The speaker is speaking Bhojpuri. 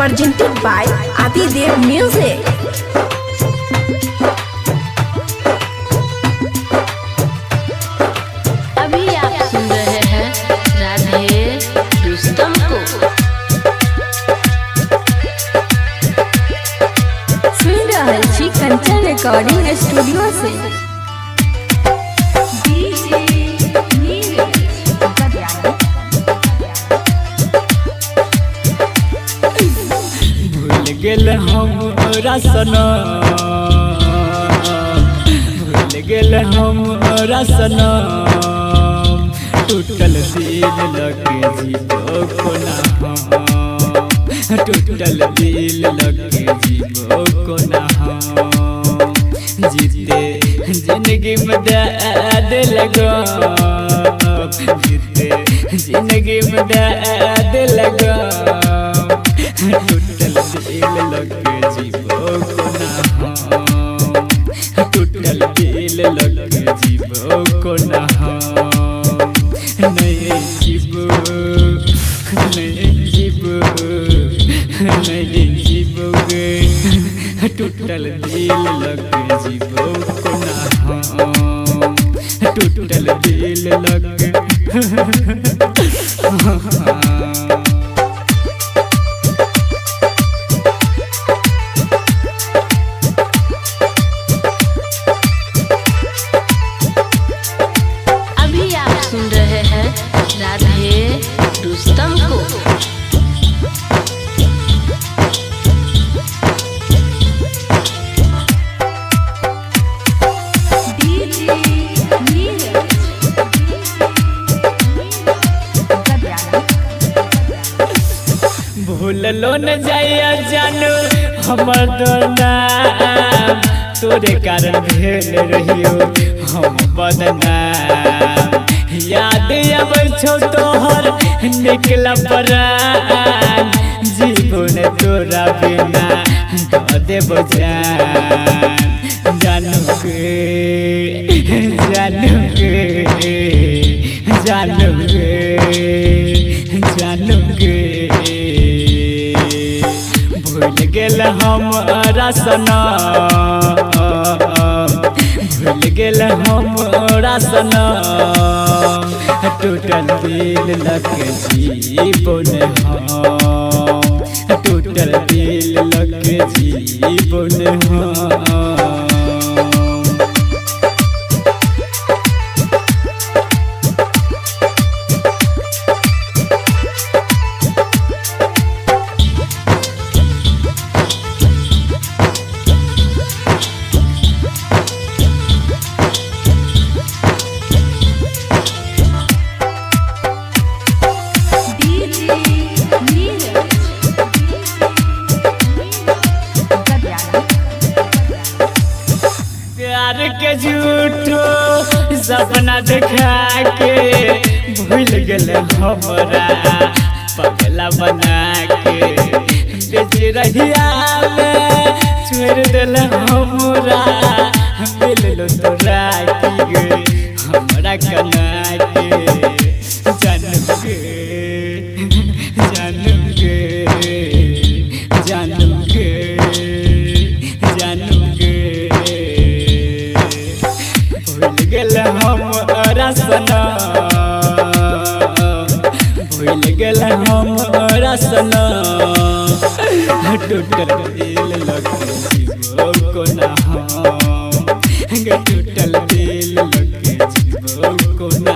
presented by Adidev Music. अभी आप सुन रहे हैं राधे रुस्तम को। सुन रहल छी कंचन रिकॉर्डिंग स्टूडियो से। भूल गेल हमरा सनम, भूल गेल हमरा सनम, टूटल दिल लगे जीवो कोना हम, टूटल दिल लगे जीवो कोना हम, जीते जिंदगी में दर्द लगा, जीते जिंदगी में दर्द लगा, टूटल दिल लगे जीवो कोना हम, टूटल दिल लगे जीवो कोना हम, नहीं जीवो नहीं जीवो नहीं जीवोगे, टूटल दिल लगे जीवो कोना हम, टूटल दिल लगे अभी आप सुन रहे हैं राधे रुस्तम को। भूललो न जाइया जानू हमर नाम, तोरे कारण भेल रहियो हम बदनाम, याद आबै छौ तोहर निकला परान, जीवन तोरा बिना द देबो जान, जानू के जानू के जानू के जानू के, भूल गेल हमरा सनम, भूल गेल हमरा सनम, टूटल दिल लगे जीवन हम, टूटल दिल लगे जीवन हम। प्यार के झूठो सपना देखा के भूल गेल हमरा, पगला बना के बेच रहिया में छोड़ दिल हमरा, मिललो तोरा के हमरा कना के, जानू के जानू के जानू के जानू के, भूल गेल हमरा सनम, भूल गेल हमरा सनम, टूटल दिल लगे जीवो कोना हम, टूटल दिल लगे जीवो कोना।